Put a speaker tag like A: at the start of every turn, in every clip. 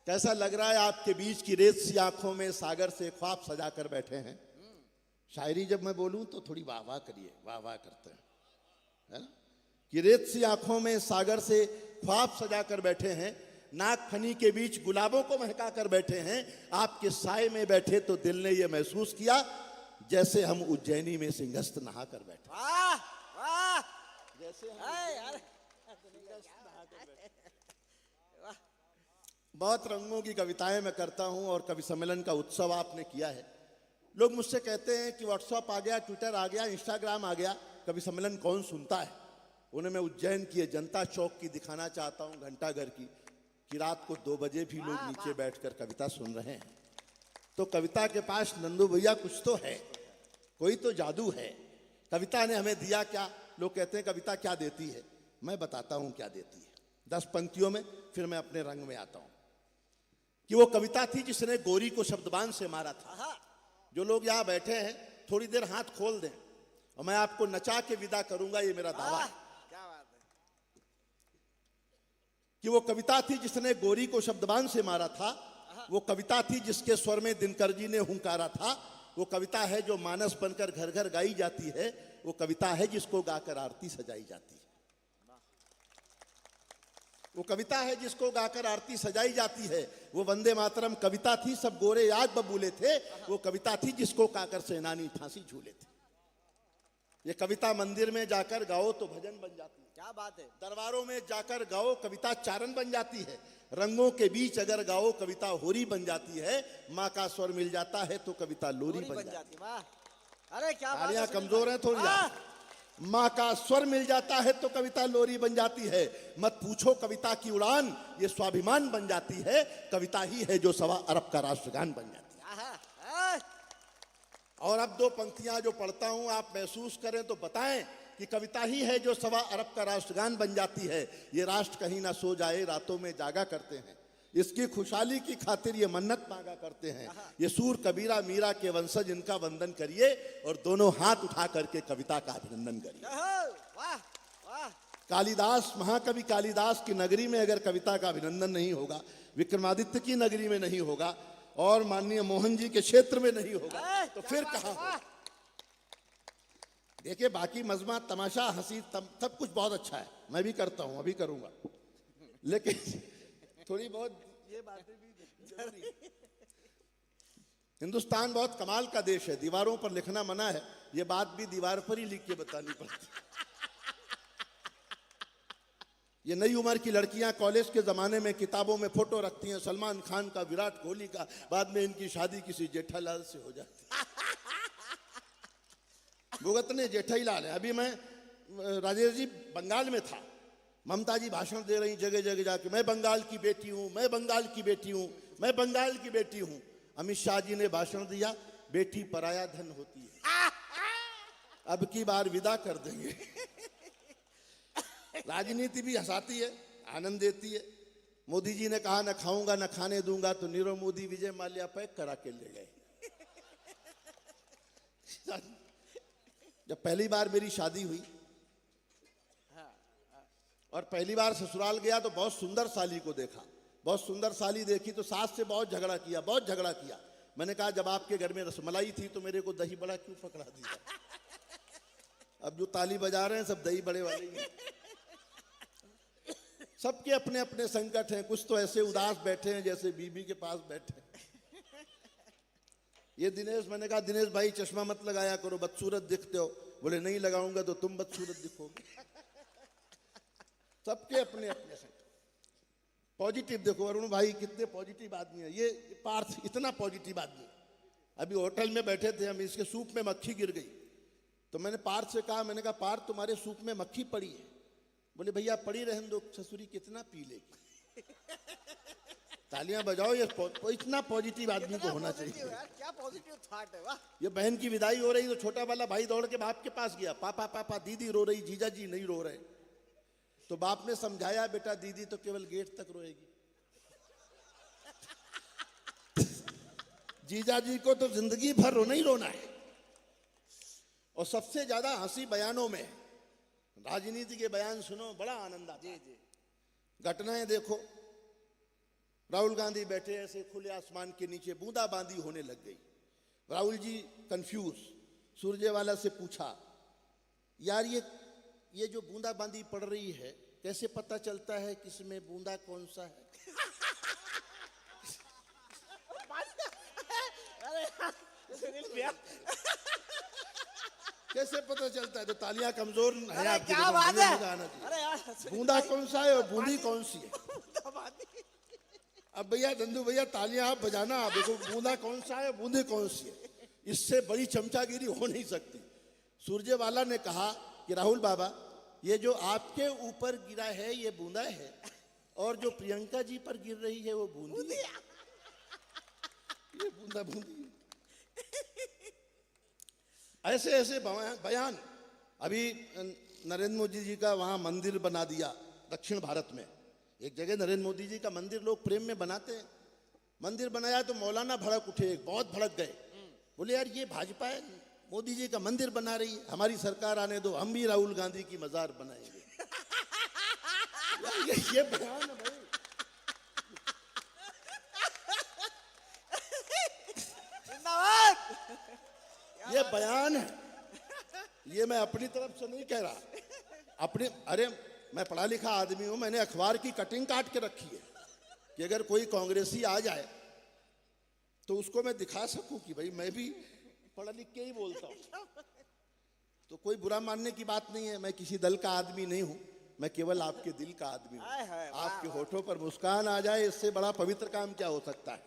A: कैसा लग रहा है आपके बीच की रेत सी आंखों में सागर से ख्वाब सजा कर बैठे हैं। शायरी जब मैं बोलूं तो थोड़ी वाह वाह करिए, वाह वाह करते हैं, है ना। कि रेत सी आंखों में सागर से ख्वाब सजा कर बैठे हैं, नाक खनी के बीच गुलाबों को महका कर बैठे हैं। आपके साए में बैठे तो दिल ने यह महसूस किया जैसे हम उज्जैनी में सिंहस्थ नहा कर बैठे।
B: वाह वाह,
A: जैसे हम
B: यार
A: बहुत रंगों की कविताएं मैं करता हूं और कवि सम्मेलन का उत्सव आपने किया है। लोग मुझसे कहते हैं कि व्हाट्सएप आ गया, ट्विटर आ गया, इंस्टाग्राम आ गया, कवि सम्मेलन कौन सुनता है। उन्हें मैं उज्जैन की जनता चौक की दिखाना चाहता हूं, घंटाघर की, कि रात को 2 बजे भी लोग नीचे बैठकर कविता सुन रहे हैं। तो कविता के पास नंदू भैया कुछ तो है, कोई तो जादू है। कविता ने हमें दिया क्या? लोग कहते हैं कविता क्या देती है, मैं बताता हूं क्या देती है। 10 पंक्तियों में फिर मैं अपने रंग में आता हूं। कि वो कविता थी जिसने गोरी को शब्दबान से मारा था। जो लोग यहां बैठे हैं थोड़ी देर हाथ खोल दें और मैं आपको नचा के विदा करूंगा, ये मेरा दावा है।
B: क्या बात है।
A: कि वो कविता थी जिसने गोरी को शब्दबान से मारा था। वो कविता थी जिसके स्वर में दिनकर जी ने हुंकारा था। वो कविता है जो मानस बनकर घर घर गाई जाती है। वो कविता है जिसको गाकर आरती सजाई जाती है। वो कविता है जिसको गाकर आरती सजाई जाती है। वो वंदे मातरम कविता थी, सब गोरे याद बबूले थे। वो कविता थी जिसको गाकर सेनानी फांसी झूले थे। ये कविता मंदिर में जाकर गाओ तो भजन बन जाती है।
B: क्या बात है।
A: दरबारों में जाकर गाओ कविता चारण बन जाती है। रंगों के बीच अगर गाओ कविता होरी बन जाती है। माँ का स्वर मिल जाता है तो कविता लोरी बन जाती है।
B: वाह, अरे क्या बात है।
A: तालियां कमजोर है थोड़ी। माँ का स्वर मिल जाता है तो कविता लोरी बन जाती है। मत पूछो कविता की उड़ान, ये स्वाभिमान बन जाती है। कविता ही है जो 1.25 अरब का राष्ट्रगान बन जाती है। और अब 2 पंक्तियां जो पढ़ता हूं आप महसूस करें तो बताएं कि कविता ही है जो 1.25 अरब का राष्ट्रगान बन जाती है। ये राष्ट्र कहीं ना सो जाए, रातों में जागा करते हैं। इसकी खुशहाली की खातिर ये मन्नत मांगा करते हैं। ये सूर कबीरा मीरा के वंशज, इनका वंदन करिए और दोनों हाथ उठा करके कविता का अभिनंदन करिए।
B: वाह वाह।
A: कालिदास, महाकवि कालिदास की नगरी में अगर कविता का अभिनंदन नहीं होगा, विक्रमादित्य की नगरी में नहीं होगा और माननीय मोहन जी के क्षेत्र में नहीं होगा तो फिर कहां होगा। देखिए बाकी मजमा तमाशा हंसी सब कुछ बहुत अच्छा है, मैं भी करता हूं, अभी करूंगा, लेकिन थोड़ी बहुत ये बातें भी जरूरी है। हिंदुस्तान बहुत कमाल का देश है। दीवारों पर लिखना मना है, ये बात भी दीवार पर ही लिख के बतानी पड़ती है। ये नई उम्र की लड़कियां कॉलेज के जमाने में किताबों में फोटो रखती हैं सलमान खान का, विराट कोहली का, बाद में इनकी शादी किसी जेठालाल से हो जाती है। भुगतने जेठालाल है। अभी मैं राजेश जी बंगाल में था, ममता जी भाषण दे रही जगह जगह जाके, मैं बंगाल की बेटी हूं, मैं बंगाल की बेटी हूं, मैं बंगाल की बेटी हूं। अमित शाह जी ने भाषण दिया, बेटी पराया धन होती है, अब की बार विदा कर देंगे। राजनीति भी हंसाती है, आनंद देती है। मोदी जी ने कहा न खाऊंगा न खाने दूंगा, तो नीरव मोदी विजय माल्या पैक करा के ले गए। जब पहली बार मेरी शादी हुई और पहली बार ससुराल गया तो बहुत सुंदर साली को देखा। बहुत सुंदर साली देखी तो सास से बहुत झगड़ा किया, बहुत झगड़ा किया। मैंने कहा जब आपके घर में रसमलाई थी तो मेरे को दही बड़ा क्यों पकड़ा दिया। अब जो ताली बजा रहे हैं सब दही बड़े वाले ही हैं। सबके अपने अपने संकट हैं। कुछ तो ऐसे उदास बैठे हैं जैसे बीबी के पास बैठे। ये दिनेश, मैंने कहा दिनेश भाई चश्मा मत लगाया करो, बदसूरत दिखते हो। बोले नहीं लगाऊंगा तो तुम बदसूरत दिखोगे। सबके अपने अपने संकट। पॉजिटिव देखो अरुण भाई कितने पॉजिटिव आदमी है। ये पार्थ इतना पॉजिटिव आदमी। अभी होटल में बैठे थे हम, इसके सूप में मक्खी गिर गई तो मैंने पार्थ से कहा, मैंने कहा पार्थ तुम्हारे सूप में मक्खी पड़ी है। बोले भैया पड़ी रहने दो, ससुरी कितना पी लेगी। तालियां बजाओ। ये इतना पॉजिटिव आदमी को होना चाहिए।
B: क्या पॉजिटिव थॉट है। वाह।
A: ये बहन की विदाई हो रही तो छोटा वाला भाई दौड़ के बाप के पास गया, पापा पापा दीदी रो रही, जीजा जी नहीं रो रहे। तो बाप ने समझाया, बेटा दीदी तो केवल गेट तक रोएगी, जीजा जी को तो जिंदगी भर रोना ही रोना है। और सबसे ज्यादा हंसी बयानों में, राजनीति के बयान सुनो बड़ा आनंद आता है। घटनाएं देखो। राहुल गांधी बैठे ऐसे खुले आसमान के नीचे, बूंदाबांदी होने लग गई। राहुल जी कंफ्यूज, सुरजेवाला से पूछा, यार ये जो बूंदाबांदी पड़ रही है, कैसे पता चलता है कि इसमें बूंदा कौन सा है?
B: सुनील भैया,
A: कैसे पता चलता है? तो तालियां कमजोर है
B: अरे
A: आपकी,
B: क्या
A: देखो,
B: बात
A: मुझे
B: है?
A: मजा आना चाहिए।
B: अरे यार सुनील
A: बूंदा
B: भाई,
A: कौन सा है और बूंदी कौन सी है?
B: बूंदाबांदी।
A: अब भैया नंदू भैया तालियां आप बजाना, आप देखो बूंदा कौन सा है, बूंदी कौन सी है। इससे बड़ी चमचागिरी हो नहीं सकती। सुरजेवाला ने कहा कि राहुल बाबा, ये जो आपके ऊपर गिरा है ये बूंदा है, और जो प्रियंका जी पर गिर रही है वो बूंदी है। ये बूंदा बूंदी है। ऐसे ऐसे बयान। अभी नरेंद्र मोदी जी का वहां मंदिर बना दिया दक्षिण भारत में। एक जगह नरेंद्र मोदी जी का मंदिर लोग प्रेम में बनाते हैं। मंदिर बनाया तो मौलाना भड़क उठे, बहुत भड़क गए। बोले यार ये भाजपा है, मोदी जी का मंदिर बना रही है, हमारी सरकार आने दो, हम भी राहुल गांधी की मजार बनाएंगे। ये बयान है भाई।
B: जिंदाबाद।
A: ये बयान है, ये मैं अपनी तरफ से नहीं कह रहा। अरे मैं पढ़ा लिखा आदमी हूं, मैंने अखबार की कटिंग काट के रखी है कि अगर कोई कांग्रेसी आ जाए तो उसको मैं दिखा सकूं कि भाई मैं भी पढ़ा लिख के ही बोलता हूं। तो कोई बुरा मानने की बात नहीं है, मैं किसी दल का आदमी नहीं हूं, मैं केवल आपके दिल का आदमी
B: हाय हाय,
A: हूं।
B: वाह,
A: आपके होठों पर मुस्कान आ जाए, इससे बड़ा पवित्र काम क्या हो सकता है।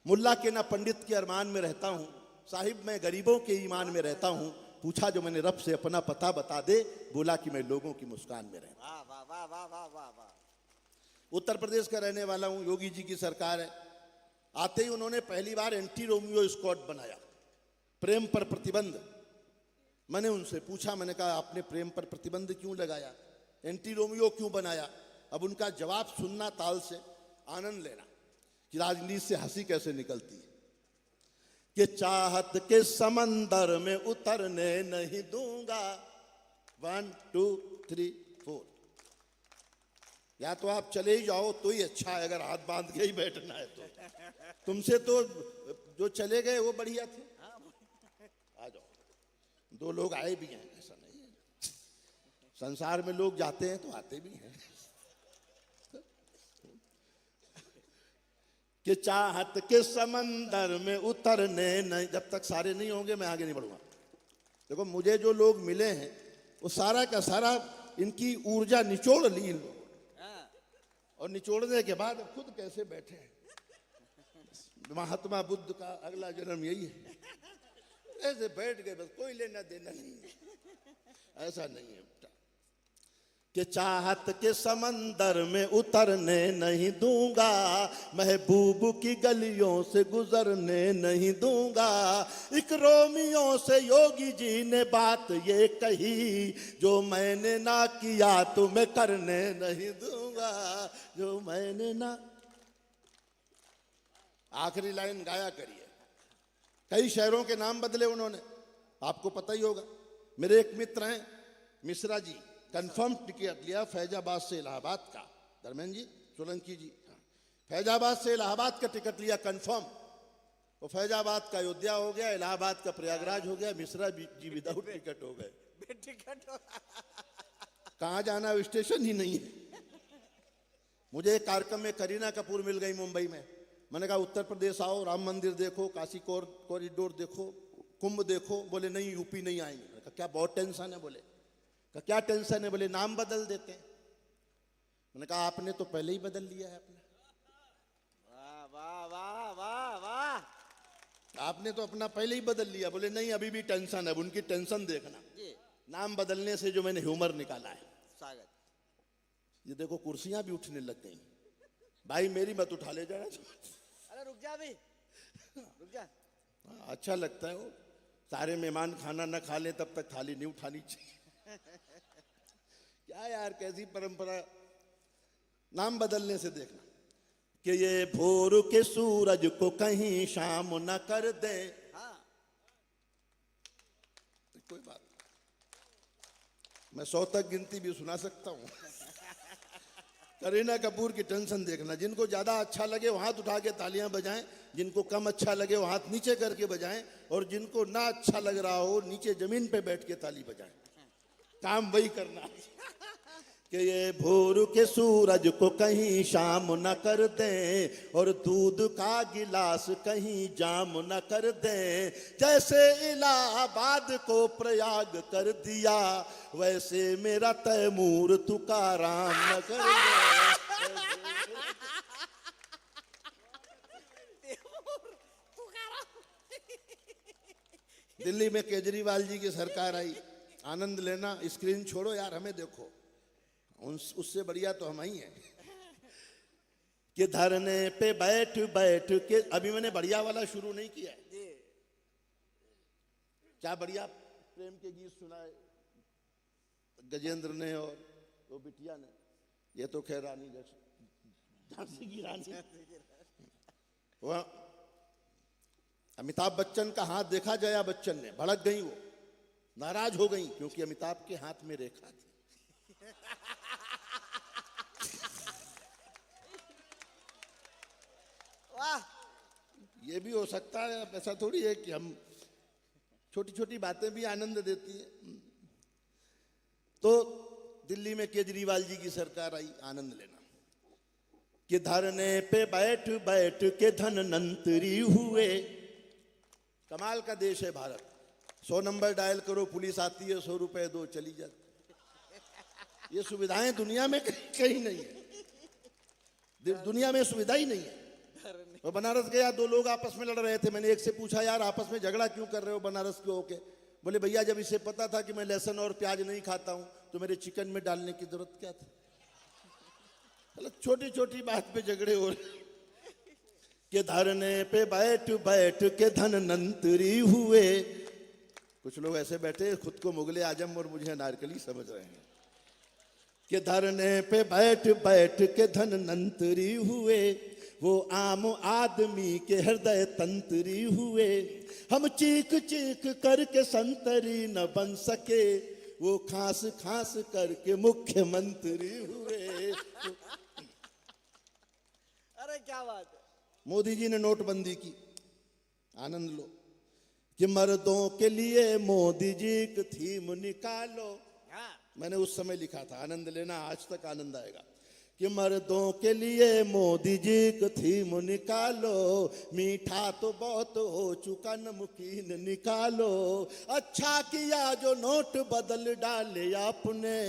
A: मुल्ला के ना पंडित के अरमान में रहता हूं, साहिब मैं गरीबों के ईमान में रहता हूं। पूछा जो मैंने रब से अपना पता बता दे, बोला कि मैं लोगों की मुस्कान में रहता हूं।
B: वाह वाह वाह वाह वाह वाह।
A: उत्तर प्रदेश का रहने वाला हूं, योगी जी की सरकार है। आते ही उन्होंने पहली बार एंटी रोमियो स्क्वाड बनाया, प्रेम पर प्रतिबंध। मैंने उनसे पूछा, मैंने कहा आपने प्रेम पर प्रतिबंध क्यों लगाया, एंटी रोमियो क्यों बनाया? अब उनका जवाब सुनना, ताल से आनंद लेना कि राजनीति से हंसी कैसे निकलती है। कि चाहत के समंदर में उतरने नहीं दूंगा। 1 2 3 4। या तो आप चले ही जाओ तो ही अच्छा है, अगर हाथ बांध के ही बैठना है तो। तुमसे तो जो चले गए वो बढ़िया थे। आ जाओ, 2 लोग आए भी हैं, ऐसा नहीं है। संसार में लोग जाते हैं तो आते भी हैं। कि चाहत के समंदर में उतरने नहीं, जब तक सारे नहीं होंगे मैं आगे नहीं बढ़ूंगा। देखो मुझे जो लोग मिले हैं वो सारा का सारा इनकी ऊर्जा निचोड़ ली इन लोगों ने। और निचोड़ने के बाद अब खुद कैसे बैठे हैं। महात्मा बुद्ध का अगला जन्म यही है। ऐसे बैठ गए, बस कोई लेना देना नहीं है। ऐसा नहीं है बेटा। कि चाहत के समंदर में उतरने नहीं दूंगा, महबूब की गलियों से गुजरने नहीं दूंगा। एक रोमियो से योगी जी ने बात ये कही, जो मैंने ना किया तुम्हें करने नहीं दूंगा, जो मैंने ना। आखिरी लाइन गाया करिए। कई शहरों के नाम बदले उन्होंने, आपको पता ही होगा। मेरे एक मित्र हैं मिश्रा जी, कंफर्म टिकट लिया फैजाबाद से इलाहाबाद का। धर्मेंद्र जी, सोलंकी जी, फैजाबाद से इलाहाबाद का टिकट लिया कंफर्म। वो फैजाबाद का अयोध्या हो गया, इलाहाबाद का प्रयागराज हो गया, मिश्रा जी विदाउट टिकट हो गए।
B: टिकट
A: कहाँ जाना, स्टेशन ही नहीं है। मुझे एक कार्यक्रम में करीना कपूर मिल गई मुंबई में। मैंने कहा उत्तर प्रदेश आओ, राम मंदिर देखो, काशी कॉरिडोर देखो, कुंभ देखो। बोले नहीं यूपी नहीं आएंगे। मैंने कहा क्या बहुत टेंशन है? बोले क्या टेंशन है? बोले नाम बदल देते हैं। मैंने कहा आपने तो पहले ही बदल लिया है अपना।
B: वाह वाह वाह वाह वाह।
A: आपने तो अपना पहले ही बदल लिया। बोले नहीं अभी भी टेंशन है। अब उनकी टेंशन देखना,
B: जी
A: नाम बदलने से जो मैंने ह्यूमर निकाला है।
B: स्वागत।
A: ये देखो कुर्सियां भी उठने लग गई। भाई मेरी मत उठा ले जाना।
B: अरे रुक जा भी, रुक जा।
A: अच्छा लगता है वो, सारे मेहमान खाना न खा ले तब तक थाली नहीं उठानी चाहिए। क्या यार, कैसी परंपरा। नाम बदलने से देखना कि ये भोर के सूरज को कहीं शाम न कर दे।
B: हाँ
A: कोई बात नहीं, मैं 100 तक गिनती भी सुना सकता हूं। करीना कपूर की टेंशन देखना, जिनको ज्यादा अच्छा लगे वो हाथ उठा के तालियां बजाएं, जिनको कम अच्छा लगे वो हाथ नीचे करके बजाएं, और जिनको ना अच्छा लग रहा हो नीचे जमीन पे बैठ के ताली बजाएं। काम वही करना कि ये भोर के सूरज को कहीं शाम न कर दें, और दूध का गिलास कहीं जाम न कर दें। जैसे इलाहाबाद को प्रयाग कर दिया, वैसे मेरा तैमूर तुकाराम न कर दे। दिल्ली में केजरीवाल जी की सरकार आई, आनंद लेना, स्क्रीन छोड़ो यार, हमें देखो, उससे बढ़िया तो हम ही हैं। कि धरने पे बैठ बैठ के, अभी मैंने बढ़िया वाला शुरू नहीं किया है,
B: जी
A: क्या बढ़िया प्रेम के गीत सुनाए गजेंद्र ने और वो बिटिया ने, ये तो खैर रानी झांसी की रानी। वह अमिताभ बच्चन का हाथ देखा जया बच्चन ने, भड़क गई, वो नाराज हो गई क्योंकि अमिताभ के हाथ में रेखा थी।
B: वाह,
A: ये भी हो सकता है, ऐसा थोड़ी है कि हम, छोटी छोटी बातें भी आनंद देती हैं। तो दिल्ली में केजरीवाल जी की सरकार आई, आनंद लेना। कि धरने पे बैठ बैठ के धनवंतरी हुए, कमाल का देश है भारत। 100 नंबर डायल करो, पुलिस आती है, 100 रुपए दो, चली जाती। ये सुविधाएं दुनिया में कहीं नहीं है, दुनिया में सुविधा ही नहीं है। और बनारस गया, 2 लोग आपस में लड़ रहे थे, मैंने एक से पूछा, यार आपस में झगड़ा क्यों कर रहे हो बनारस के होके? बोले भैया जब इसे पता था कि मैं लहसुन और प्याज नहीं खाता हूं तो मेरे चिकन में डालने की जरूरत क्या थी? मतलब छोटी छोटी बात पे झगड़े हो रहे। के धरने पे बैठ बैठ के धनवंतरी हुए, कुछ लोग ऐसे बैठे खुद को मुगले आजम और मुझे अनारकली समझ रहे हैं। कि धरने पे बैठ बैठ के धनवंतरी हुए, वो आम आदमी के हृदय तंत्री हुए। हम चीख चीख करके संतरी न बन सके, वो खास खास करके मुख्यमंत्री हुए।
B: अरे क्या बात है।
A: मोदी जी ने नोटबंदी की, आनंद लो। कि मर्दों के लिए मोदी जी की थीम निकालो,
B: हाँ,
A: मैंने उस समय लिखा था, आनंद लेना, आज तक आनंद आएगा। कि मर्दों के लिए मोदी जी की थीम निकालो, मीठा तो बहुत हो चुका नमकीन निकालो। अच्छा किया जो नोट बदल डाले आपने,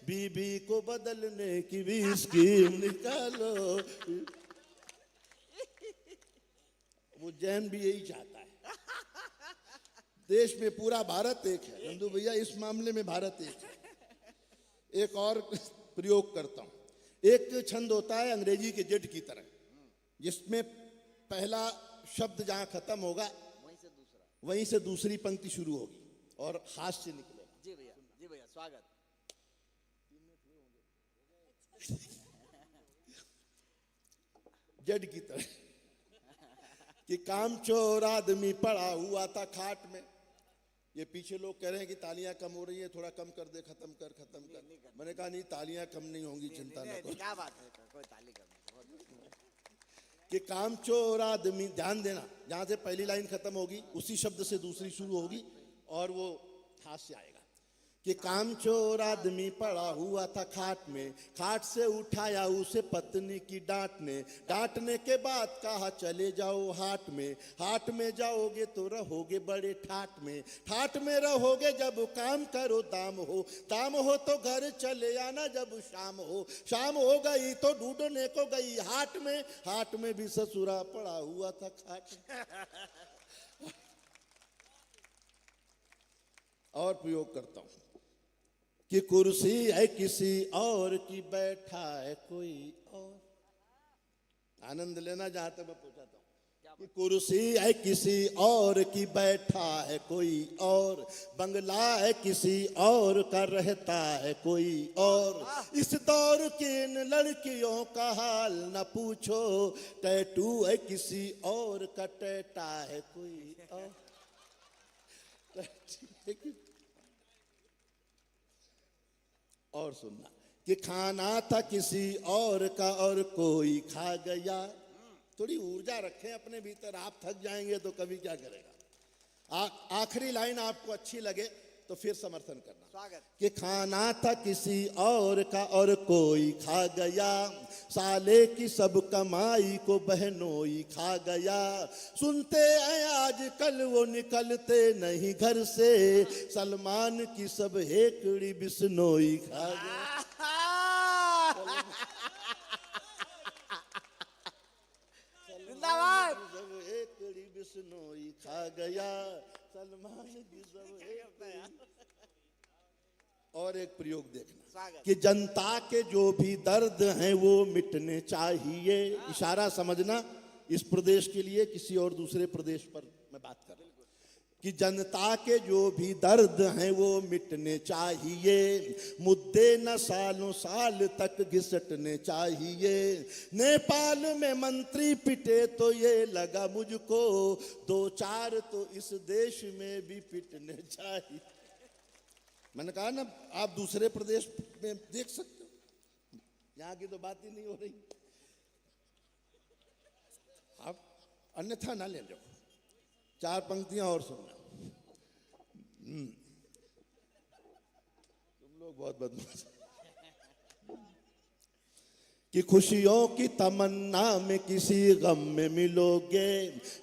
A: बीबी को बदलने की भी स्कीम निकालो। वो जैन भी यही चाहता है। देश में पूरा भारत एक है नंदू भैया, इस मामले में भारत एक है। एक और प्रयोग करता हूं, एक छंद होता है अंग्रेजी के जेड की तरह, जिसमें पहला शब्द जहां खत्म होगा वहीं से दूसरी पंक्ति शुरू होगी और हास्य निकलेगा।
B: जी भैया स्वागत।
A: जेड की तरह। कि कामचोर आदमी पड़ा हुआ था खाट में, ये पीछे लोग कह रहे हैं कि तालियां कम हो रही है, थोड़ा कम कर दे, खत्म कर। मैंने कहा नहीं, तालियां कम नहीं होंगी, चिंता न करो।
B: क्या बात है, कोई ताली करनी।
A: कि कामचोर आदमी, ध्यान देना, जहां से पहली लाइन खत्म होगी उसी शब्द से दूसरी शुरू होगी और वो हास्य आएगा। कि कामचोर आदमी पड़ा हुआ था खाट में, खाट से उठाया उसे पत्नी की डांटने के बाद कहा चले जाओ हाट में जाओगे तो रहोगे बड़े ठाट में रहोगे जब काम करो दाम हो तो घर चले आना जब शाम हो गई तो ढूंढने को गई हाट में भी ससुरा पड़ा हुआ था खाट। और प्रयोग करता हूं कि कुर्सी है किसी और की, बैठा है कोई और। आनंद लेना, जहां तक मैं पहुंचाता हूं। कि कुर्सी है किसी और की, बैठा है कोई और, बंगला है किसी और का, रहता है कोई और। इस दौर की इन लड़कियों का हाल न पूछो, टैटू है किसी और का, टैटा है कोई और। और सुनना कि खाना था किसी और का और कोई खा गया। थोड़ी ऊर्जा रखें अपने भीतर, आप थक जाएंगे तो कभी क्या करेगा। आखिरी लाइन आपको अच्छी लगे तो फिर समर्थन करना।
B: स्वागत।
A: कि खाना था किसी और का और कोई खा गया, साले की सब कमाई को बहनोई खा गया। सुनते हैं आजकल वो निकलते नहीं घर से, सलमान की सब हेकड़ी बिश्नोई खा गया।
B: जिंदाबाद।
A: सब हेकड़ी बिश्नोई खा गया, सलमान की सब हेकड़ी। और एक प्रयोग देखना
B: स्वागत।
A: कि जनता के जो भी दर्द हैं वो मिटने चाहिए। इशारा समझना, इस प्रदेश के लिए किसी और दूसरे प्रदेश पर मैं बात कर रहा हूं। कि जनता के जो भी दर्द हैं वो मिटने चाहिए, मुद्दे न सालों साल तक घिसटने चाहिए। नेपाल में मंत्री पिटे तो ये लगा मुझको, दो चार तो इस देश में भी पिटने चाहिए। मैंने कहा ना, आप दूसरे प्रदेश में देख सकते हो, यहाँ की तो बात ही नहीं हो रही। आप अन्यथा ना ले लो, चार पंक्तियां और सुनना। तुम लोग बहुत बदमाश। कि खुशियों की तमन्ना में किसी गम में मिलोगे,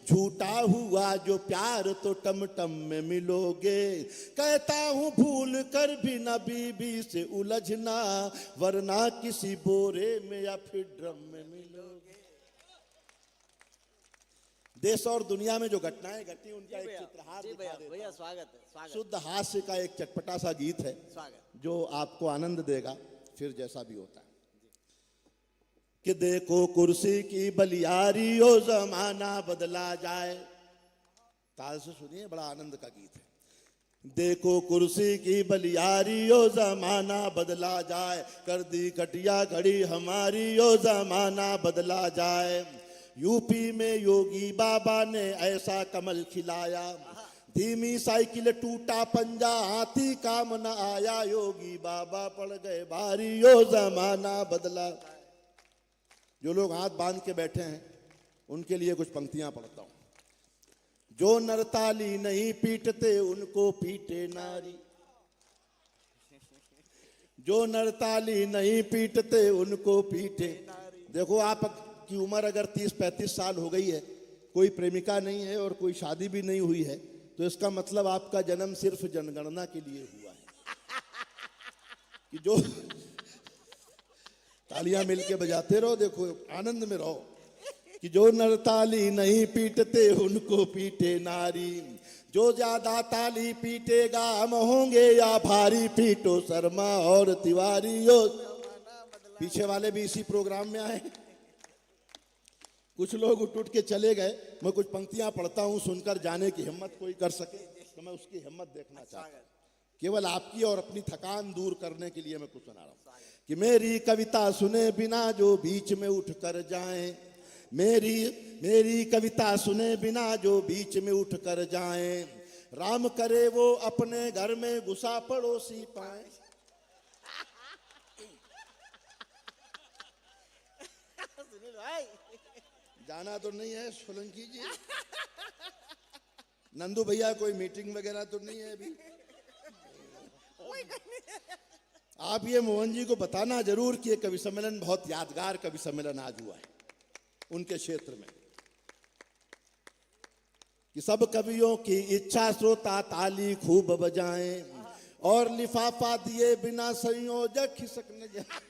A: झूठा हुआ जो प्यार तो टमटम में मिलोगे। कहता हूँ भूल कर भी न बीबी से उलझना, वरना किसी बोरे में या फिर ड्रम में मिलोगे। देश और दुनिया में जो घटनाएं घटी उनका एक चित्रहार दिखा देता
B: भैया
A: हूं।
B: स्वागत है। स्वागत।
A: शुद्ध हास्य का एक चटपटा सा गीत है
B: स्वागत।
A: जो आपको आनंद देगा, फिर जैसा भी होता है। कि देखो कुर्सी की बलियारी ओ जमाना बदला जाए। ताल से सुनिए, बड़ा आनंद का गीत है। देखो कुर्सी की बलियारी ओ जमाना बदला जाए, कर दी कटिया घड़ी हमारी ओ जमाना बदला जाए। यूपी में योगी बाबा ने ऐसा कमल खिलाया, धीमी साइकिल टूटा पंजा हाथी काम न आया, योगी बाबा पड़ गए भारी ओ जमाना बदला। जो लोग हाथ बांध के बैठे हैं उनके लिए कुछ पंक्तियां पढ़ता हूं। जो नरताली नहीं पीटते उनको पीटे नारी, जो नरताली नहीं पीटते उनको पीटे। देखो, आपकी उम्र अगर 30-35 साल हो गई है, कोई प्रेमिका नहीं है और कोई शादी भी नहीं हुई है, तो इसका मतलब आपका जन्म सिर्फ जनगणना के लिए हुआ है। कि जो तालियां मिलके बजाते रहो, देखो आनंद में रहो। कि जो नरताली नहीं पीटते उनको पीटे नारी, जो ज्यादा ताली पीटेगा हम होंगे या भारी, पीटो शर्मा और तिवारी। पीछे वाले भी इसी प्रोग्राम में आए, कुछ लोग उठ के चले गए। मैं कुछ पंक्तियां पढ़ता हूं, सुनकर जाने की हिम्मत कोई कर सके तो मैं उसकी हिम्मत देखना चाहता हूं। केवल आपकी और अपनी थकान दूर करने के लिए मैं कुछ सुना रहा हूं। कि मेरी कविता सुने बिना जो बीच में उठ कर जाएं, मेरी कविता सुने बिना जो बीच में उठ कर जाएं, राम करे वो अपने घर में घुसा पड़ोसी पाए।
B: सुनील भाई,
A: जाना तो नहीं है सोलंकी जी? नंदू भैया कोई मीटिंग वगैरह तो नहीं है अभी? आप ये मोहन जी को बताना जरूर कि ये कवि सम्मेलन बहुत यादगार कवि सम्मेलन आज हुआ है उनके क्षेत्र में। कि सब कवियों की इच्छा श्रोता ताली खूब बजाएं, और लिफाफा दिए बिना संयोजक खिसक न जाए।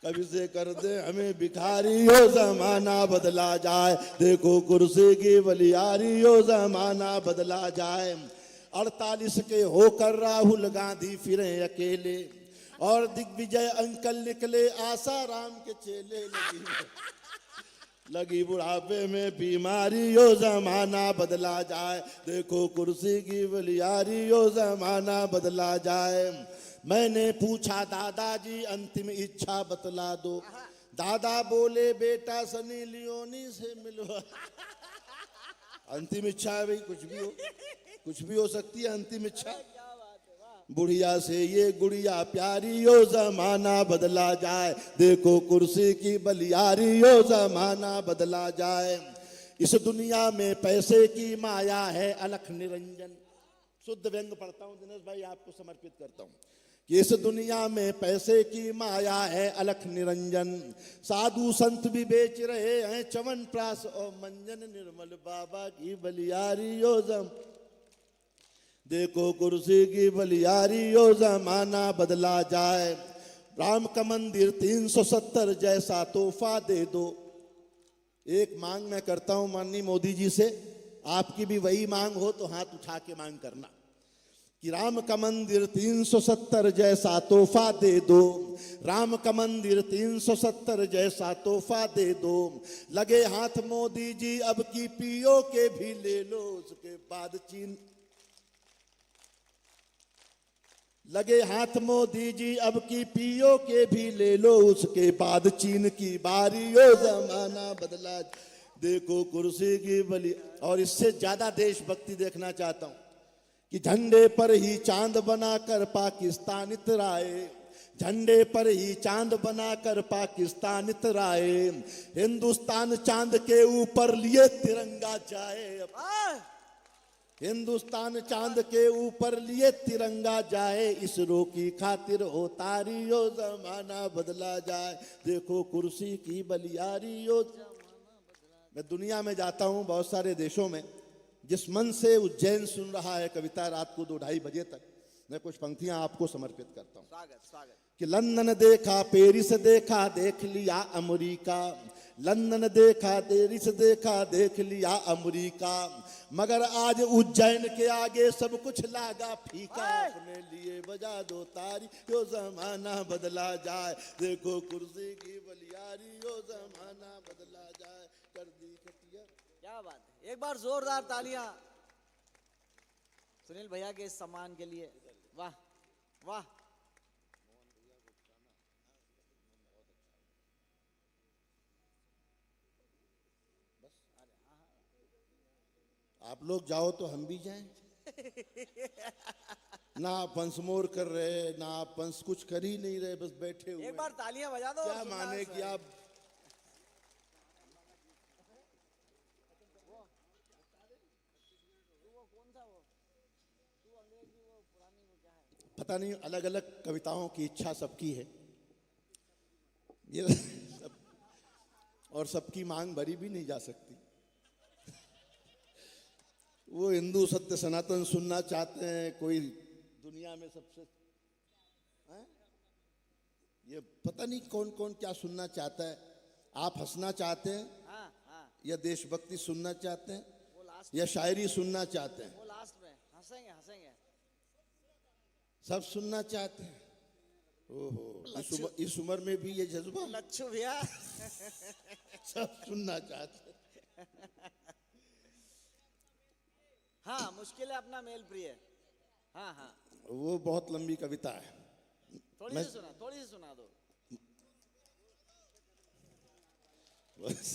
A: कभी से कर दे हमें भिखारी हो जमाना बदला जाए, देखो कुर्सी की बलियारी हो जमाना बदला जाए। 48 के होकर राहुल गांधी फिरे अकेले, और दिग्विजय अंकल निकले आसाराम के चेले। लगी बुढ़ापे में बीमारी हो जमाना बदला जाए, देखो कुर्सी की बलियारी हो जमाना बदला जाए। मैंने पूछा दादाजी अंतिम इच्छा बतला दो, दादा बोले बेटा सनी लियोनी से मिलो। अंतिम इच्छा है भाई, कुछ भी हो सकती है अंतिम इच्छा। बुढ़िया से ये गुड़िया प्यारी यो जमाना बदला जाए, देखो कुर्सी की बलियारी यो जमाना बदला जाए। इस दुनिया में पैसे की माया है अलख निरंजन। शुद्ध व्यंग पढ़ता हूं दिनेश भाई, आपको समर्पित करता हूं कि इस दुनिया में पैसे की माया है अलख निरंजन। साधु संत भी बेच रहे हैं च्यवनप्राश और मंजन, निर्मल बाबा की बलियारी यो जम, देखो कुर्सी की बलियारी यो जमाना बदला जाए। राम का मंदिर 370 जैसा तोहफा दे दो। एक मांग मैं करता हूं माननीय मोदी जी से, आपकी भी वही मांग हो तो हाथ उठा के मांग करना कि राम का मंदिर 370 जैसा तोहफा दे दो। राम का मंदिर 370 जैसा तोहफा दे दो। लगे हाथ मोदी जी अब की पीओ के भी ले लो, उसके बाद चीन, लगे हाथ मोदी जी अब की पीओ के भी ले लो, उसके बाद चीन की बारी यो जमाना बदला, देखो कुर्सी की बलि। और इससे ज्यादा देशभक्ति देखना चाहता हूं कि झंडे पर ही चांद बनाकर पाकिस्तान इतराए, झंडे पर ही चांद बनाकर पाकिस्तान इतराए। हिंदुस्तान चांद के ऊपर लिए तिरंगा जाए, हिंदुस्तान चांद के ऊपर लिए तिरंगा जाए, इसरो की खातिर हो तारी यो जमाना बदला जाए, देखो कुर्सी की बलियारी यो। मैं दुनिया में जाता हूं बहुत सारे देशों में, जिस मन से उज्जैन सुन रहा है कविता रात को 2-2:30 बजे तक, मैं कुछ पंक्तियां आपको समर्पित करता हूं।
B: स्वागत स्वागत।
A: कि लंदन देखा पेरिस देखा देख लिया अमेरिका, लंदन देखा पेरिस देखा देख लिया अमेरिका, मगर आज उज्जैन के आगे सब कुछ लागा फीका, अपने लिए बजा दो तारी यो जमाना बदला जाए, देखो कुर्सी की बलियारी यो जमाना बदला जाए, कर दी खटिया।
B: क्या बात है, एक बार जोरदार तालियां सुनील भैया के इस सम्मान के लिए। वाह वाह।
A: आप लोग जाओ तो हम भी जाएं। ना आप वंशमोर कर रहे, ना आप वंश कुछ कर ही नहीं रहे, बस बैठे हुए।
B: एक बार तालियां बजा दो।
A: क्या माने कि आप पता नहीं, अलग अलग कविताओं की इच्छा सबकी है ये सब, और सबकी मांग भरी भी नहीं जा सकती। वो हिंदू सत्य सनातन सुनना चाहते हैं, कोई दुनिया में सबसे हैं? ये पता नहीं कौन कौन क्या सुनना चाहता है। आप हंसना चाहते हैं
B: हाँ हाँ,
A: या देशभक्ति सुनना चाहते हैं
B: वो लास्ट,
A: या शायरी सुनना चाहते हैं?
B: वो लास्ट में हंसेंगे हंसेंगे।
A: सब सुनना चाहते हैं। ओहो, इस उम्र में भी ये जज्बा,
B: लच्छू भैया
A: सब सुनना चाहते हैं।
B: हाँ, मुश्किल है अपना मेल प्रिय। हाँ हाँ,
A: वो बहुत लंबी कविता है,
B: थोड़ी सी सुना, थोड़ी सी सुना दो।
A: बस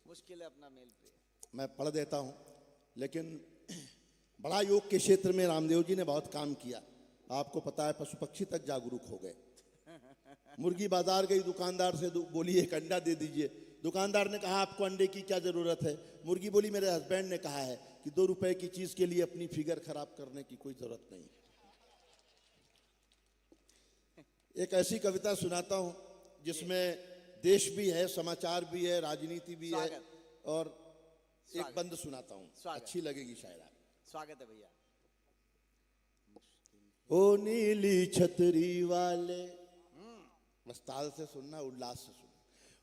B: मुश्किल है अपना मेल प्रिय।
A: मैं पढ़ देता हूं, लेकिन बड़ा योग के क्षेत्र में रामदेव जी ने बहुत काम किया। आपको पता है, पशु पक्षी तक जागरूक हो गए। मुर्गी बाजार गई, दुकानदार से बोली एक अंडा दे दीजिए। दुकानदार ने कहा आपको अंडे की क्या जरूरत है? मुर्गी बोली मेरे हस्बैंड ने कहा है कि 2 रुपए की चीज के लिए अपनी फिगर खराब करने की कोई जरूरत नहीं। एक ऐसी कविता सुनाता हूं जिसमें देश भी है, समाचार भी है, राजनीति भी है, और एक बंद सुनाता हूं, अच्छी लगेगी शायद आप।
B: स्वागत है भैया।
A: ओ नीली छतरी वाले, बस ताल से सुनना, उल्लास से सुनना।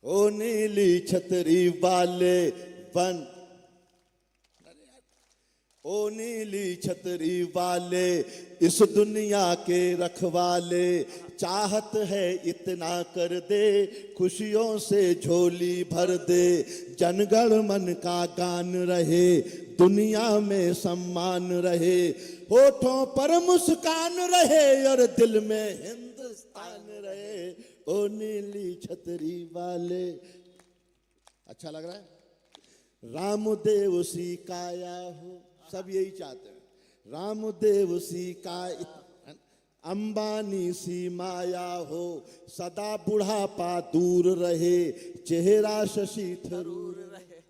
A: ओ नीली छतरी वाले बन, ओ नीली छतरी वाले इस दुनिया के रखवाले, चाहत है इतना कर दे, खुशियों से झोली भर दे, जनगण मन का गान रहे, दुनिया में सम्मान रहे, होठों पर मुस्कान रहे और दिल में हिंदुस्तान रहे, ओ नीली छतरी वाले। अच्छा लग रहा है? रामदेव सी काया हो, सब यही चाहते हैं। रामदेव सी का अंबानी सी माया हो, सदा बुढ़ापा दूर रहे, चेहरा शशि थरूर रहे।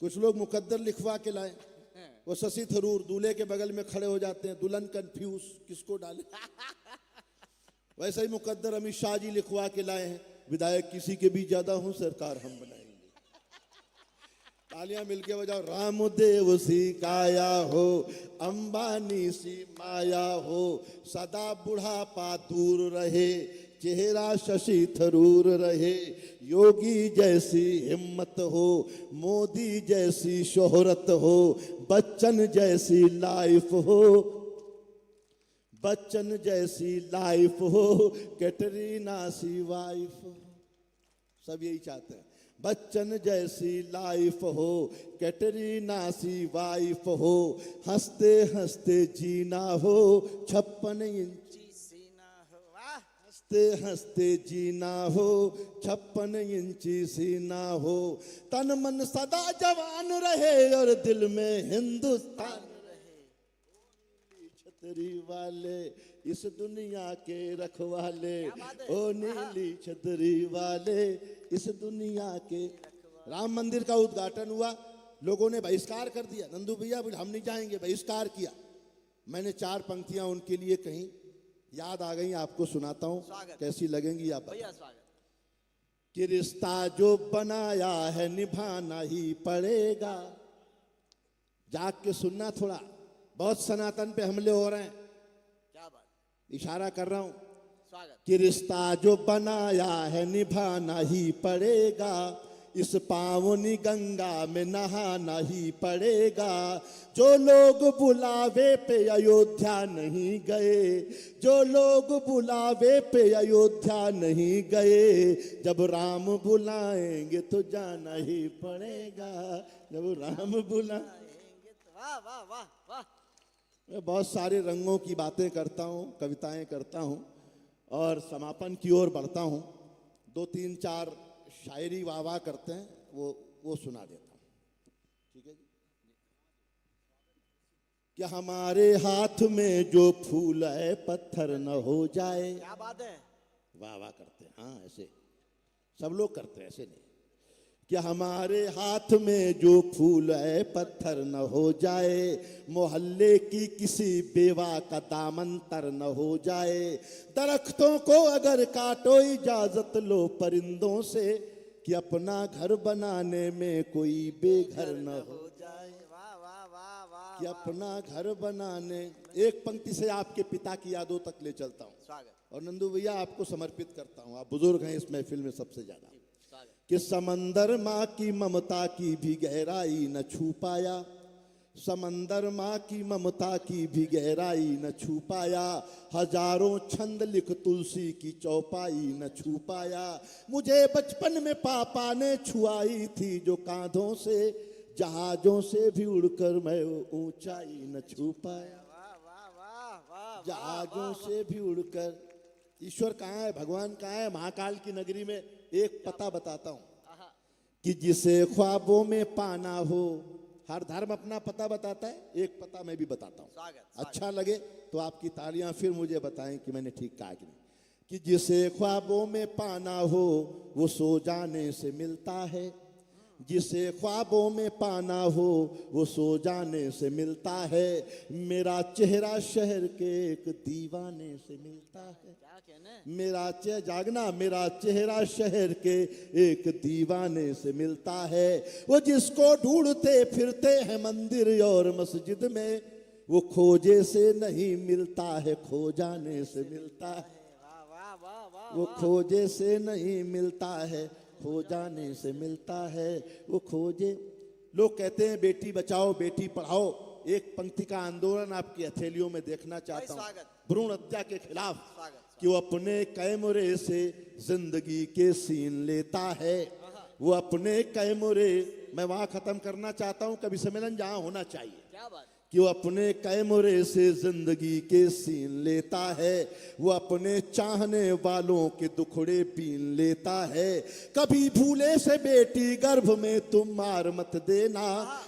A: कुछ लोग मुकद्दर लिखवा के लाए, वो शशि थरूर दूल्हे के बगल में खड़े हो जाते हैं, दुल्हन कंफ्यूज किसको डाले। वैसे ही मुकद्दर अमित शाह जी लिखवा के लाए हैं, विधायक किसी के भी ज्यादा हो, सरकार हम बनाएंगे। तालियां मिलके बजाओ। रामदेव सी काया हो, अंबानी सी माया हो, सदा बुढ़ापा दूर रहे, चेहरा शशि थरूर रहे, योगी जैसी हिम्मत हो, मोदी जैसी शोहरत हो, बच्चन जैसी लाइफ हो, बच्चन जैसी लाइफ हो, कैटरीना सी वाइफ हो। सब यही चाहते हैं, बच्चन जैसी लाइफ हो, कैटरीना सी वाइफ हो, हंसते हंसते जीना हो, 56 इंच
B: सीना हो। वाह,
A: हंसते हंसते जीना हो, 56 इंची सीना हो, तन मन सदा जवान रहे और दिल में हिंदुस्तान रहे। छतरी वाले इस दुनिया के रखवाले, ओ नीली छतरी वाले इस दुनिया के। राम मंदिर का उद्घाटन हुआ, लोगों ने बहिष्कार कर दिया, नंदू भैया बोले हम नहीं जाएंगे, बहिष्कार किया। मैंने 4 पंक्तियां उनके लिए कही, याद आ गई, आपको सुनाता हूं, कैसी लगेंगी आप
B: भैया स्वागत।
A: कि रिश्ता जो बनाया है निभाना ही पड़ेगा। जाग के सुनना थोड़ा, बहुत सनातन पे हमले हो रहे हैं,
B: क्या बात,
A: इशारा कर रहा हूं
B: स्वागत।
A: कि रिश्ता जो बनाया है निभाना ही पड़ेगा, इस पावनी गंगा में नहाना ही पड़ेगा। जो लोग बुलावे पे अयोध्या नहीं गए, जो लोग बुलावे पे अयोध्या नहीं गए, जब राम बुलाएंगे तो जाना ही पड़ेगा, जब राम बुलाएंगे तो।
B: वाह वाह वाह वाह।
A: मैं बहुत सारे रंगों की बातें करता हूँ, कविताएं करता हूँ और समापन की ओर बढ़ता हूँ। 2 3 4 शायरी वाह वाह करते हैं, वो सुना देता हूँ, ठीक है जी। कि हमारे हाथ में जो फूल है पत्थर न हो जाए।
B: क्या बात है,
A: वाह वाह करते हैं, हाँ ऐसे सब लोग करते हैं, ऐसे नहीं। कि हमारे हाथ में जो फूल है पत्थर न हो जाए, मोहल्ले की किसी बेवा का दामन तर न हो जाए। दरख्तों को अगर काटो इजाजत लो परिंदों से, कि अपना घर बनाने में कोई बेघर न हो जाए।
B: वाह वाह वाह वाह।
A: कि अपना घर बनाने, एक पंक्ति से आपके पिता की यादों तक ले चलता हूँ,
B: स्वागत।
A: और नंदू भैया आपको समर्पित करता हूँ, आप बुजुर्ग हैं इस महफिल में सबसे ज्यादा।
B: स्वागत।
A: कि समंदर माँ की ममता की भी गहराई न छू पाया, समंदर माँ की ममता की भी गहराई न छू पाया। हजारों छंद लिख तुलसी की चौपाई न छू पाया। मुझे बचपन में पापा ने छुआई थी जो कांधों से, जहाजों से भी उड़कर मैं ऊंचाई न छू पाया।
B: वाह वाह वाह वाह।
A: जहाजों से भी उड़कर। ईश्वर कहाँ है, भगवान कहाँ है? महाकाल की नगरी में एक पता बताता हूं, कि जिसे ख्वाबों में पाना हो, हर धर्म अपना पता बताता है, एक पता मैं भी बताता हूं।
B: स्वागत।
A: अच्छा लगे तो आपकी तालियां फिर मुझे बताएं कि मैंने ठीक कहा कि नहीं। कि जिसे ख्वाबों में पाना हो वो सो जाने से मिलता है, जिसे ख्वाबों में पाना हो वो सो जाने से मिलता है। मेरा चेहरा शहर के एक दीवाने से मिलता है।
B: क्या कहने,
A: मेरा जागना, मेरा चेहरा शहर के एक दीवाने से मिलता है। वो जिसको ढूंढते फिरते हैं मंदिर और मस्जिद में, वो खोजे से नहीं मिलता है, खो जाने से मिलता है।
B: वाह वाह वाह वाह।
A: वो खोजे से नहीं मिलता है, खो जाने से मिलता है। वो खोजे। लोग कहते हैं बेटी बचाओ बेटी पढ़ाओ, एक पंक्ति का आंदोलन आपकी हथेलियों में देखना चाहता हूँ, भ्रूण हत्या के खिलाफ। कि वो अपने कैमरे से जिंदगी के सीन लेता है, वो अपने कैमरे। मैं वहां खत्म करना चाहता हूँ कवि सम्मेलन जहां होना चाहिए।
B: क्या बात,
A: कि वो अपने कैमरे से जिंदगी के सीन लेता है, वो अपने चाहने वालों के दुखड़े पीन लेता है। कभी भूले से बेटी गर्भ में तुम मार मत देना,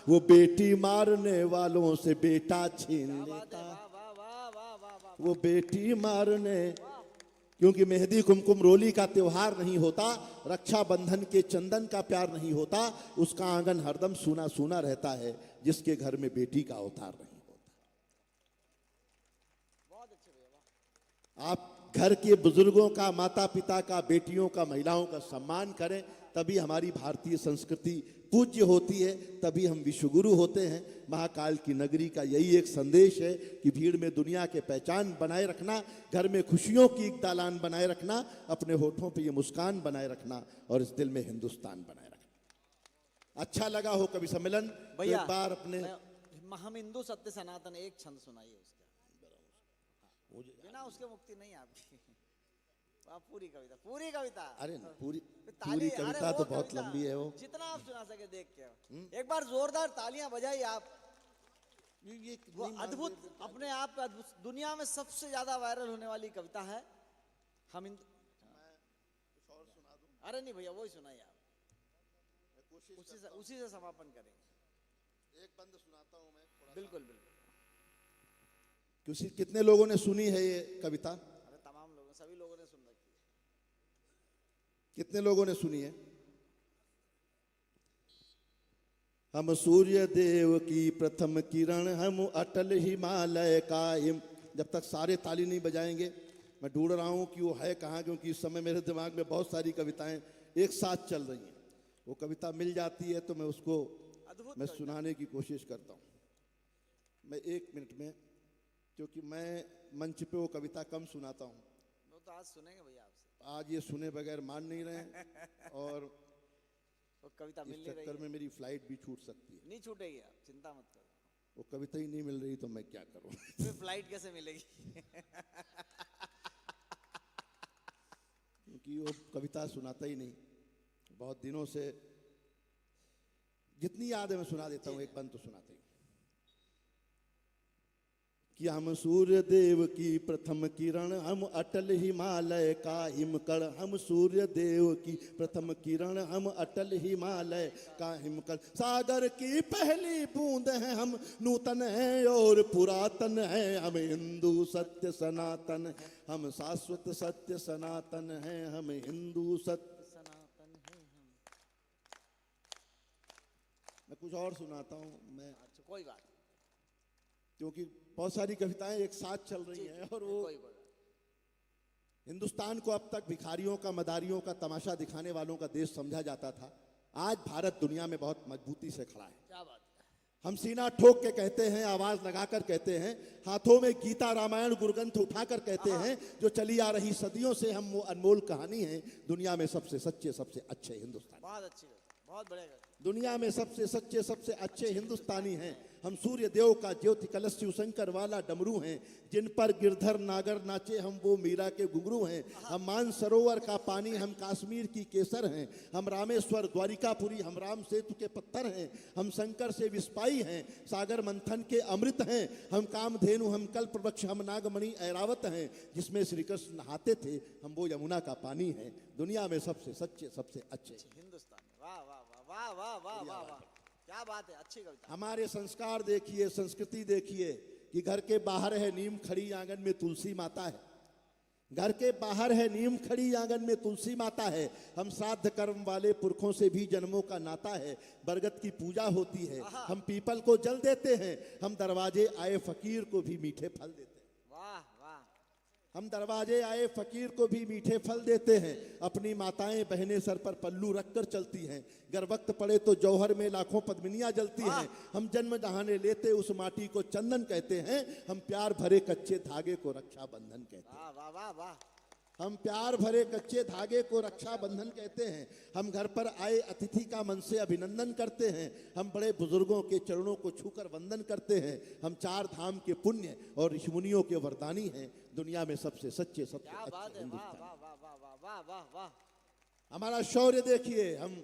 A: वो बेटी मारने वालों से बेटा छीन लेता है।
B: वाह वाह वाह वाह वाह वाह।
A: वो बेटी मारने, क्योंकि मेहंदी कुमकुम रोली का त्योहार नहीं होता, रक्षाबंधन के चंदन का प्यार नहीं होता, उसका आंगन हरदम सूना सूना रहता है जिसके घर में बेटी का अवतार नहीं होता।
B: बहुत अच्छे भैया वाह।
A: आप घर के बुजुर्गों का, माता पिता का, बेटियों का, महिलाओं का सम्मान करें, तभी हमारी भारतीय संस्कृति पूज्य होती है, तभी हम विश्वगुरु होते हैं। महाकाल की नगरी का यही एक संदेश है कि भीड़ में दुनिया के पहचान बनाए रखना, घर में खुशियों की एक दालान बनाए रखना, अपने होठों पे ये मुस्कान बनाए रखना और इस दिल में हिंदुस्तान बनाए रखना। अच्छा लगा हो कवि सम्मेलन तो
B: भैया
A: एक बार अपने
B: हम हिंदू सत्य सनातन एक छंद सुनाइए उसका, बिना उसके मुक्ति नहीं आपकी। आप पूरी कविता, पूरी कविता।
A: अरे ना, पूरी
B: ताली,
A: कविता
B: अरे
A: तो
B: वो
A: बहुत
B: कविता,
A: लंबी है वो।
B: जितना आप सुना सके देख के एक बार जोरदार तालियां बजाइए आप।
A: ये
B: वो अद्भुत, अपने आप पे अद्भुत, दुनिया में सबसे ज्यादा वायरल होने वाली कविता है हम हिंदू। अरे नहीं भैया वही सुनाइए आप, उसी से समापन करेंगे।
A: एक बंद सुनाता हूं मैं।
B: बिल्कुल बिल्कुल।
A: कितने लोगों ने सुनी है ये कविता?
B: अरे तमाम लोगों, सभी लोगों ने सुन रखी है।
A: कितने लोगों ने सुनी है? हम सूर्य देव की प्रथम किरण, हम अटल हिमालय का हिम। जब तक सारे ताली नहीं बजाएंगे, मैं ढूंढ रहा हूं कि वो है कहाँ, क्योंकि इस समय मेरे दिमाग में बहुत सारी कविताएं एक साथ चल रही हैं। वो कविता मिल जाती है तो मैं उसको
B: अद्भुत
A: मैं सुनाने की कोशिश करता हूं। मैं 1 मिनट में, क्योंकि मैं मंच पे वो कविता कम सुनाता हूं।
B: वो तो आज सुनेंगे भैया आपसे।
A: आज ये सुने बगैर मान नहीं रहे और
B: वो कविता
A: इस
B: मिल नहीं रही
A: चक्कर
B: है।
A: में मेरी फ्लाइट भी छूट सकती है।
B: नहीं छूटेगी, आप चिंता मत करो।
A: वो कविता ही नहीं मिल रही तो मैं क्या करूं।
B: फिर फ्लाइट कैसे मिलेगी?
A: क्योंकि वो कविता सुनाता ही नहीं, बहुत दिनों से। जितनी याद है मैं सुना देता हूँ, एक बंद तो सुनाते ही। कि हम सूर्य देव की प्रथम किरण, हम अटल हिमालय का हिमकण। हम सूर्य देव की प्रथम किरण, हम अटल हिमालय का हिमकण। सागर की पहली बूंद है, हम नूतन हैं और पुरातन हैं। हम हिंदू सत्य सनातन हैं, हम शाश्वत सत्य सनातन हैं। हम हिंदू सत्य
B: सनातन है हम।
A: मैं कुछ और सुनाता हूँ मैं,
B: अच्छा कोई बात नहीं,
A: क्योंकि बहुत सारी कविताएं एक साथ चल रही हैं और वो
B: कोई बात
A: हिंदुस्तान को अब तक भिखारियों का, मदारियों का तमाशा दिखाने वालों का देश समझा जाता था। आज भारत दुनिया में बहुत मजबूती से खड़ा है।
B: क्या बात है।
A: हम सीना ठोक के कहते हैं, आवाज लगाकर कहते हैं, हाथों में गीता रामायण गुरग्रंथ उठाकर कहते हैं, जो चली आ रही सदियों से हम वो अनमोल कहानी है, दुनिया में सबसे सच्चे सबसे अच्छे हिंदुस्तानी।
B: बहुत अच्छी, बहुत बढ़िया।
A: दुनिया में सबसे सच्चे सबसे अच्छे हिंदुस्तानी हैं हम। सूर्य देव का ज्योति कलश शिव शंकर वाला डमरू हैं, जिन पर गिरधर नागर नाचे हम वो मीरा के घुंघरू हैं। हम मान सरोवर का पानी, हम कश्मीर की केसर हैं। हम रामेश्वर द्वारिकापुरी, हम राम सेतु के पत्थर हैं। हम शंकर से विस्पाई हैं, सागर मंथन के अमृत हैं। हम कामधेनु, हम कल्प वृक्ष, हम नागमणि ऐरावत हैं। जिसमें श्री कृष्ण नहाते थे, हम वो यमुना का पानी हैं। दुनिया में सबसे सच्चे सबसे अच्छे
B: हिंदुस्तान, वाह वाह वाह वाह वाह वाह वाह वाह, क्या बात है। अच्छी कविता।
A: हमारे संस्कार देखिए, संस्कृति देखिए कि घर के बाहर है नीम खड़ी, आंगन में तुलसी माता है। घर के बाहर है नीम खड़ी, आंगन में तुलसी माता है। हम श्राद्ध कर्म वाले पुरखों से भी जन्मों का नाता है। बरगद की पूजा होती है, हम पीपल को जल देते हैं। हम दरवाजे आए फकीर को भी मीठे फल देते हैं।
B: वाह वाह।
A: हम दरवाजे आए फकीर को भी मीठे फल देते हैं। अपनी माताएं बहनें सर पर पल्लू रखकर चलती हैं। गर वक्त पड़े तो जौहर में लाखों पद्मिनियां जलती हैं। हम जन्म जहाने लेते उस माटी को चंदन कहते हैं। हम प्यार भरे कच्चे धागे को रक्षा बंधन कहते हैं।
B: वाह वाह वाह वाह।
A: हम प्यार भरे कच्चे धागे को रक्षा बंधन कहते हैं। हम घर पर आए अतिथि का मन से अभिनंदन करते हैं। हम बड़े बुजुर्गों के चरणों को छूकर वंदन करते हैं। हम 4 धाम के पुण्य और ऋषि मुनियों के वरदानी हैं। दुनिया में सबसे सच्चे सबसे
B: क्या बात
A: अच्छे
B: है। वाह
A: हिंदुस्तान।
B: वाह वाह वाह वाह वाह वाह।
A: हमारा शौर्य देखिए, हम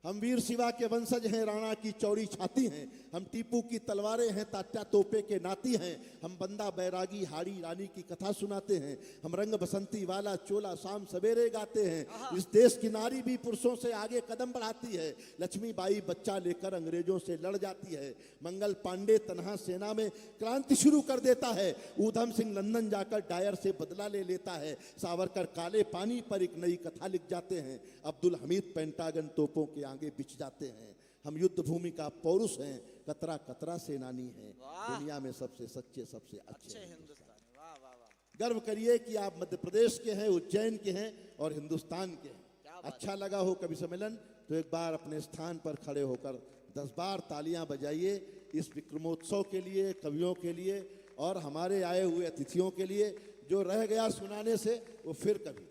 A: हम वीर शिवा के वंशज हैं, राणा की चौड़ी छाती हैं। हम टीपू की तलवारें हैं, तात्या तोपे के नाती हैं। हम बंदा बैरागी हाड़ी रानी की कथा सुनाते हैं। हम रंग बसंती वाला चोला शाम सवेरे गाते हैं। इस देश की नारी भी पुरुषों से आगे कदम बढ़ाती है। लक्ष्मीबाई बच्चा लेकर अंग्रेजों से लड़ जाती है। मंगल पांडे तन्हा सेना में क्रांति शुरू कर देता है। ऊधम सिंह लंदन जाकर डायर से बदला ले लेता है। सावरकर काले पानी पर एक नई कथा लिख जाते हैं। अब्दुल हमीद पेंटागन तोपों के आगे बिछ जाते हैं। हम युद्ध भूमि का पौरुष हैं, कतरा कतरा सेनानी हैं। दुनिया में सबसे सच्चे सबसे अच्छे
B: हिंदुस्तानी। वाह वाह वाह।
A: गर्व करिए कि आप मध्य प्रदेश के हैं, उज्जैन के हैं और हिंदुस्तान के हैं। अच्छा लगा हो कवि सम्मेलन तो एक बार अपने स्थान पर खड़े होकर 10 बार तालियां बजाइए इस विक्रमोत्सव के लिए, कवियों के लिए और हमारे आए हुए अतिथियों के लिए। जो रह गया सुनाने से वो फिर कभी